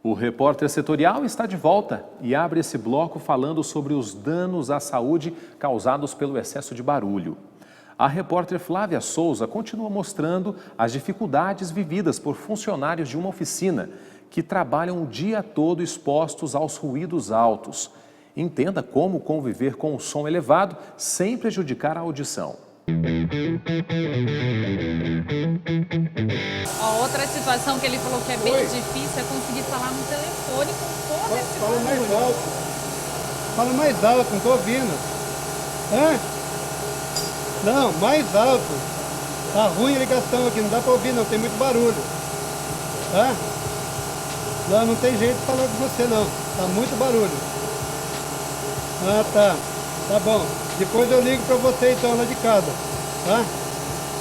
O repórter setorial está de volta e abre esse bloco falando sobre os danos à saúde causados pelo excesso de barulho. A repórter Flávia Souza continua mostrando as dificuldades vividas por funcionários de uma oficina que trabalham o dia todo expostos aos ruídos altos. Entenda como conviver com o som elevado sem prejudicar a audição. A outra situação que ele falou que é bem difícil é conseguir falar no telefone com todo esse barulho. Fala mais alto. Fala mais alto, não estou ouvindo. Hã? Não, mais alto. Tá ruim a ligação aqui, não dá para ouvir não, tem muito barulho. Hã? Não, não tem jeito de falar com você não, tá muito barulho. Ah, tá. Tá bom. Depois eu ligo para você então lá de casa. Tá?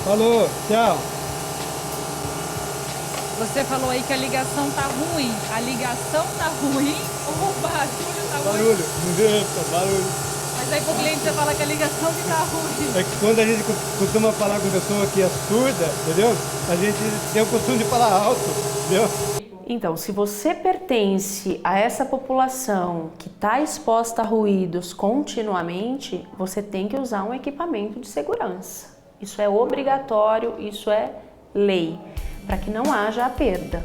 Falou, tchau. Você falou aí que a ligação tá ruim. A ligação tá ruim ou o barulho tá ruim? Barulho. Eita, barulho. Mas aí pro cliente você fala que a ligação que tá ruim. É que quando a gente costuma falar com pessoa que é surda, entendeu? A gente tem o costume de falar alto, entendeu? Então, se você pertence a essa população que está exposta a ruídos continuamente, você tem que usar um equipamento de segurança. Isso é obrigatório, isso é lei, para que não haja a perda.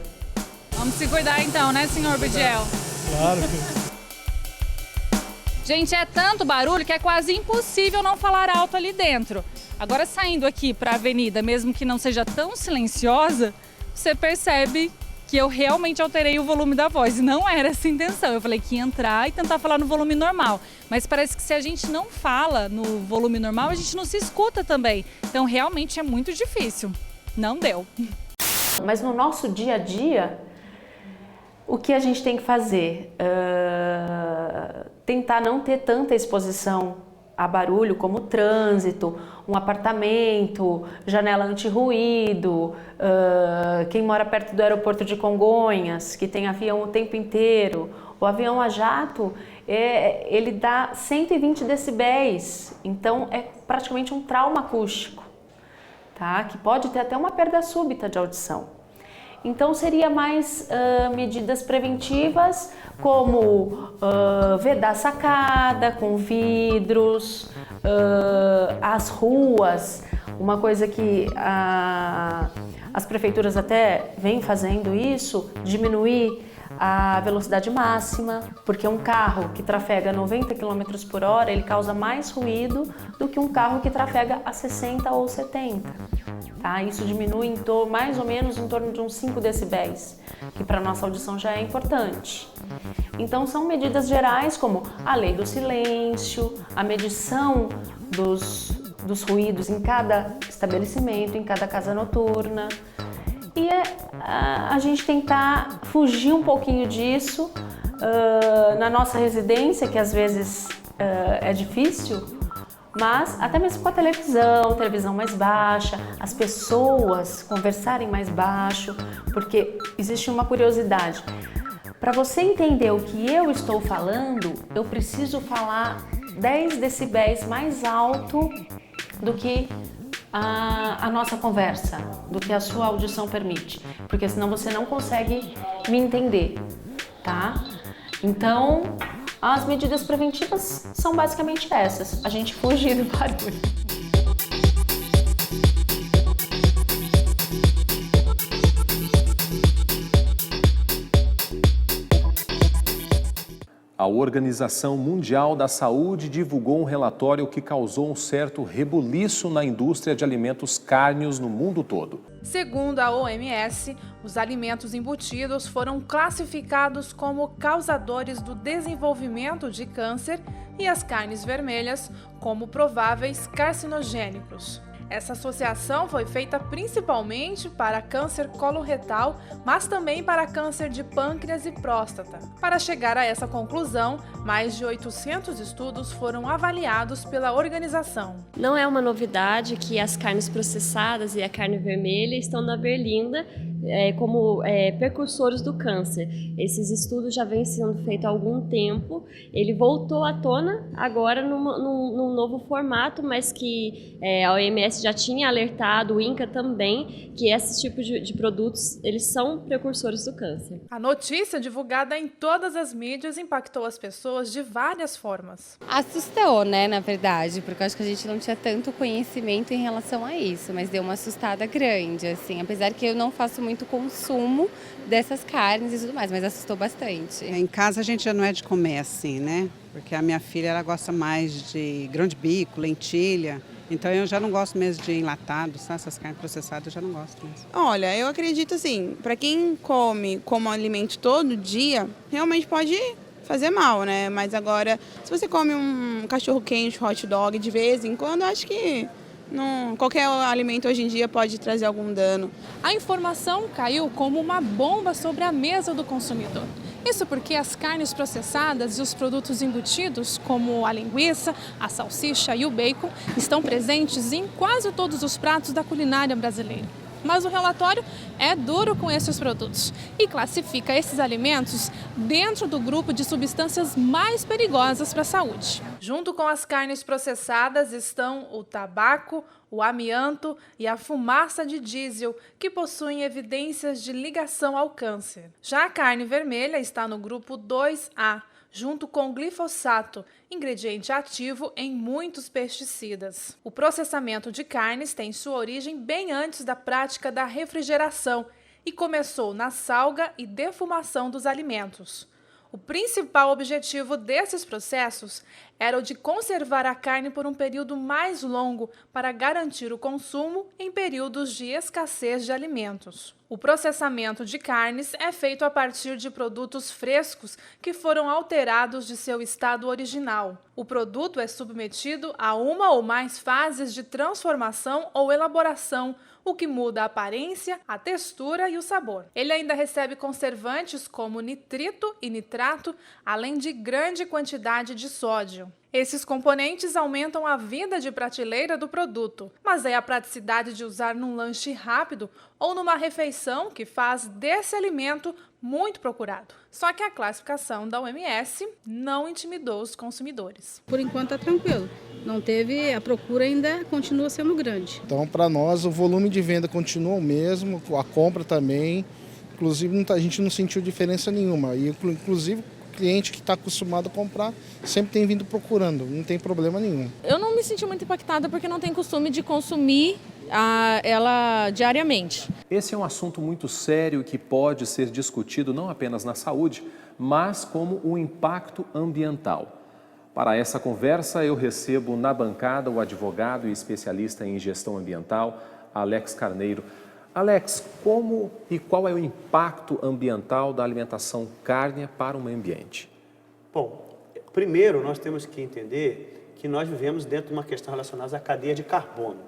Vamos se cuidar então, né, senhor Bidiel? Claro que... Gente, é tanto barulho que é quase impossível não falar alto ali dentro. Agora, saindo aqui para a avenida, mesmo que não seja tão silenciosa, você percebe que eu realmente alterei o volume da voz. E não era essa a intenção. Eu falei que ia entrar e tentar falar no volume normal. Mas parece que se a gente não fala no volume normal, a gente não se escuta também. Então, realmente é muito difícil. Não deu. Mas no nosso dia a dia, o que a gente tem que fazer? Tentar não ter tanta exposição a barulho como trânsito, um apartamento, janela anti-ruído, quem mora perto do aeroporto de Congonhas, que tem avião o tempo inteiro. O avião a jato, ele dá 120 decibéis, então é praticamente um trauma acústico, tá? Que pode ter até uma perda súbita de audição. Então seria mais medidas preventivas, como vedar a sacada com vidros, as ruas, uma coisa que as prefeituras até vêm fazendo isso, diminuir a velocidade máxima, porque um carro que trafega 90 km por hora, ele causa mais ruído do que um carro que trafega a 60 ou 70. Tá? Isso diminui mais ou menos em torno de uns 5 decibéis, que para a nossa audição já é importante. Então são medidas gerais como a lei do silêncio, a medição dos ruídos em cada estabelecimento, em cada casa noturna. E a gente tentar fugir um pouquinho disso na nossa residência, que às vezes é difícil, mas até mesmo com a televisão mais baixa, as pessoas conversarem mais baixo, porque existe uma curiosidade. Para você entender o que eu estou falando, eu preciso falar 10 decibéis mais alto do que a nossa conversa, do que a sua audição permite, porque senão você não consegue me entender, tá? Então, as medidas preventivas são basicamente essas, a gente fugir do barulho. A Organização Mundial da Saúde divulgou um relatório que causou um certo rebuliço na indústria de alimentos cárneos no mundo todo. Segundo a OMS, os alimentos embutidos foram classificados como causadores do desenvolvimento de câncer e as carnes vermelhas como prováveis carcinogênicos. Essa associação foi feita principalmente para câncer coloretal, mas também para câncer de pâncreas e próstata. Para chegar a essa conclusão, mais de 800 estudos foram avaliados pela organização. Não é uma novidade que as carnes processadas e a carne vermelha estão na berlinda como precursores do câncer. Esses estudos já vêm sendo feitos há algum tempo. Ele voltou à tona agora num novo formato, mas que a OMS já tinha alertado, o INCA também, que esses tipos de produtos eles são precursores do câncer. A notícia, divulgada em todas as mídias, impactou as pessoas de várias formas. Assustou, né, na verdade, porque eu acho que a gente não tinha tanto conhecimento em relação a isso, mas deu uma assustada grande, assim, apesar que eu não faço muito consumo dessas carnes e tudo mais, mas assustou bastante. Em casa a gente já não é de comer assim, né? Porque a minha filha ela gosta mais de grão de bico, lentilha. Então eu já não gosto mesmo de enlatado, sabe? Essas carnes processadas eu já não gosto mesmo. Olha, eu acredito assim, para quem come como alimento todo dia, realmente pode fazer mal, né? Mas agora, se você come um cachorro quente, hot dog de vez em quando, acho que qualquer alimento hoje em dia pode trazer algum dano. A informação caiu como uma bomba sobre a mesa do consumidor. Isso porque as carnes processadas e os produtos embutidos, como a linguiça, a salsicha e o bacon, estão presentes em quase todos os pratos da culinária brasileira. Mas o relatório é duro com esses produtos e classifica esses alimentos dentro do grupo de substâncias mais perigosas para a saúde. Junto com as carnes processadas estão o tabaco, o amianto e a fumaça de diesel, que possuem evidências de ligação ao câncer. Já a carne vermelha está no grupo 2A, junto com glifosato, ingrediente ativo em muitos pesticidas. O processamento de carnes tem sua origem bem antes da prática da refrigeração e começou na salga e defumação dos alimentos. O principal objetivo desses processos era o de conservar a carne por um período mais longo para garantir o consumo em períodos de escassez de alimentos. O processamento de carnes é feito a partir de produtos frescos que foram alterados de seu estado original. O produto é submetido a uma ou mais fases de transformação ou elaboração, o que muda a aparência, a textura e o sabor. Ele ainda recebe conservantes como nitrito e nitrato, além de grande quantidade de sódio. Esses componentes aumentam a vida de prateleira do produto, mas é a praticidade de usar num lanche rápido ou numa refeição que faz desse alimento muito procurado. Só que a classificação da OMS não intimidou os consumidores. Por enquanto está tranquilo. Não teve, a procura ainda continua sendo grande. Então, para nós, o volume de venda continua o mesmo, a compra também. Inclusive, a gente não sentiu diferença nenhuma. E, inclusive, o cliente que está acostumado a comprar sempre tem vindo procurando, não tem problema nenhum. Eu não me senti muito impactada porque não tenho costume de consumir ela diariamente. Esse é um assunto muito sério que pode ser discutido não apenas na saúde, mas como o impacto ambiental. Para essa conversa, eu recebo na bancada o advogado e especialista em gestão ambiental, Alex Carneiro. Alex, como e qual é o impacto ambiental da alimentação cárnea para o meio ambiente? Bom, primeiro nós temos que entender que nós vivemos dentro de uma questão relacionada à cadeia de carbono.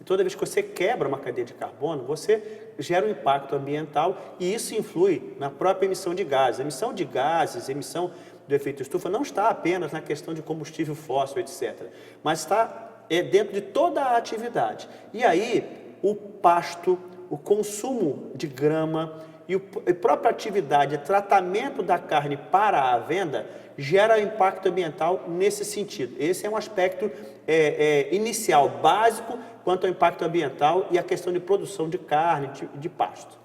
E toda vez que você quebra uma cadeia de carbono, você gera um impacto ambiental e isso influi na própria emissão de gases. A emissão de gases, a emissão do efeito estufa não está apenas na questão de combustível fóssil, etc., mas está dentro de toda a atividade. E aí, o pasto, o consumo de grama e a própria atividade de tratamento da carne para a venda gera impacto ambiental nesse sentido. Esse é um aspecto inicial, básico, quanto ao impacto ambiental e a questão de produção de carne, de pasto.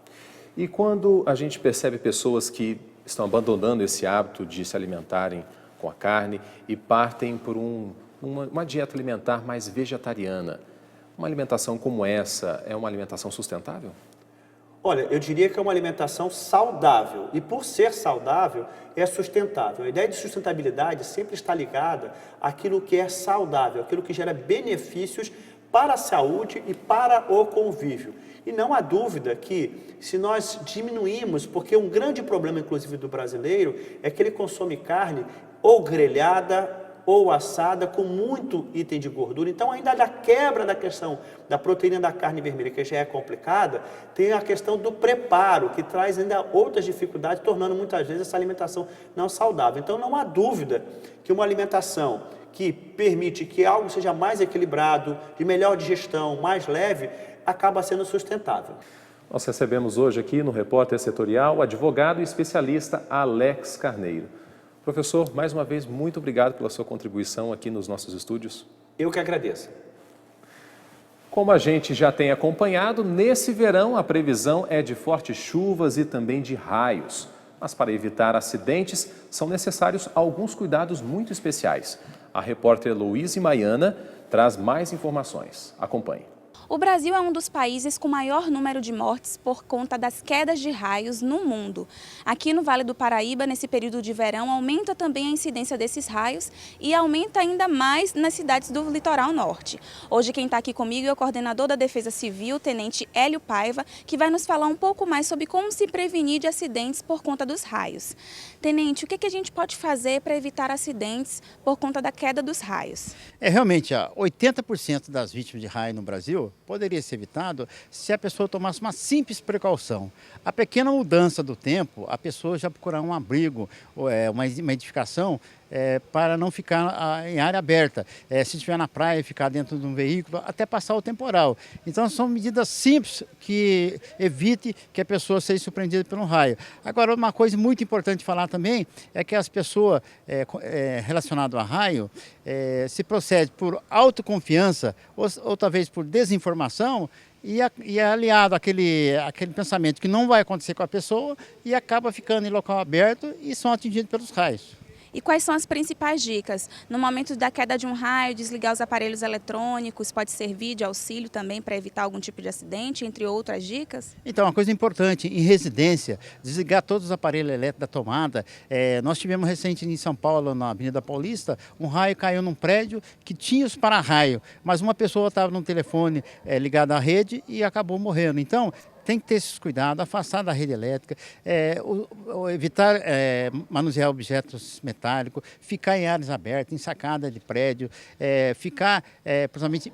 E quando a gente percebe pessoas que estão abandonando esse hábito de se alimentarem com a carne e partem por uma dieta alimentar mais vegetariana, uma alimentação como essa é uma alimentação sustentável? Olha, eu diria que é uma alimentação saudável e por ser saudável é sustentável. A ideia de sustentabilidade sempre está ligada àquilo que é saudável, àquilo que gera benefícios para a saúde e para o convívio. E não há dúvida que se nós diminuímos, porque um grande problema inclusive do brasileiro é que ele consome carne ou grelhada ou assada com muito item de gordura. Então ainda da quebra da questão da proteína da carne vermelha, que já é complicada, tem a questão do preparo, que traz ainda outras dificuldades, tornando muitas vezes essa alimentação não saudável. Então não há dúvida que uma alimentação que permite que algo seja mais equilibrado, de melhor digestão, mais leve, acaba sendo sustentável. Nós recebemos hoje aqui no Repórter Setorial o advogado e especialista Alex Carneiro. Professor, mais uma vez, muito obrigado pela sua contribuição aqui nos nossos estúdios. Eu que agradeço. Como a gente já tem acompanhado, nesse verão a previsão é de fortes chuvas e também de raios. Mas para evitar acidentes, são necessários alguns cuidados muito especiais. A repórter Louise Maiana traz mais informações. Acompanhe. O Brasil é um dos países com maior número de mortes por conta das quedas de raios no mundo. Aqui no Vale do Paraíba, nesse período de verão, aumenta também a incidência desses raios e aumenta ainda mais nas cidades do litoral norte. Hoje quem está aqui comigo é o coordenador da Defesa Civil, Tenente Hélio Paiva, que vai nos falar um pouco mais sobre como se prevenir de acidentes por conta dos raios. Tenente, o que a gente pode fazer para evitar acidentes por conta da queda dos raios? Realmente, 80% das vítimas de raio no Brasil poderia ser evitado se a pessoa tomasse uma simples precaução. A pequena mudança do tempo, a pessoa já procurar um abrigo, uma edificação, para não ficar em área aberta. Se estiver na praia, ficar dentro de um veículo, até passar o temporal. Então, são medidas simples que evite que a pessoa seja surpreendida pelo raio. Agora, uma coisa muito importante falar também é que as pessoas relacionadas a raio se procede por autoconfiança ou talvez por desinformação e é aliado àquele pensamento que não vai acontecer com a pessoa e acaba ficando em local aberto e são atingidos pelos raios. E quais são as principais dicas? No momento da queda de um raio, desligar os aparelhos eletrônicos, pode servir de auxílio também para evitar algum tipo de acidente, entre outras dicas? Então, uma coisa importante, em residência, desligar todos os aparelhos elétricos da tomada. Nós tivemos recente em São Paulo, na Avenida Paulista, um raio caiu num prédio que tinha os para-raio, mas uma pessoa estava no telefone ligado à rede e acabou morrendo. Então, tem que ter esses cuidados, afastar da rede elétrica, evitar manusear objetos metálicos, ficar em áreas abertas, em sacada de prédio, ficar principalmente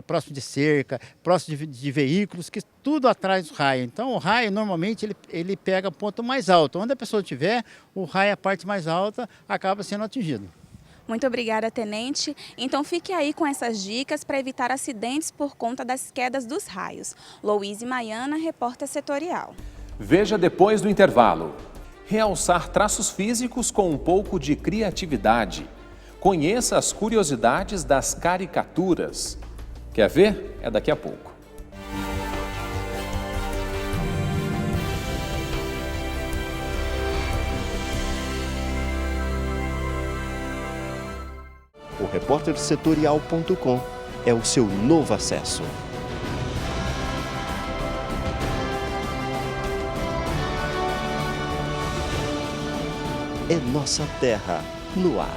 próximo de cerca, próximo de veículos, que tudo atrai o raio. Então, o raio, normalmente, ele pega o ponto mais alto. Onde a pessoa estiver, o raio, a parte mais alta, acaba sendo atingido. Muito obrigada, Tenente. Então fique aí com essas dicas para evitar acidentes por conta das quedas dos raios. Louise Maiana, repórter setorial. Veja depois do intervalo. Realçar traços físicos com um pouco de criatividade. Conheça as curiosidades das caricaturas. Quer ver? É daqui a pouco. O repórtersetorial.com é o seu novo acesso. É nossa terra no ar.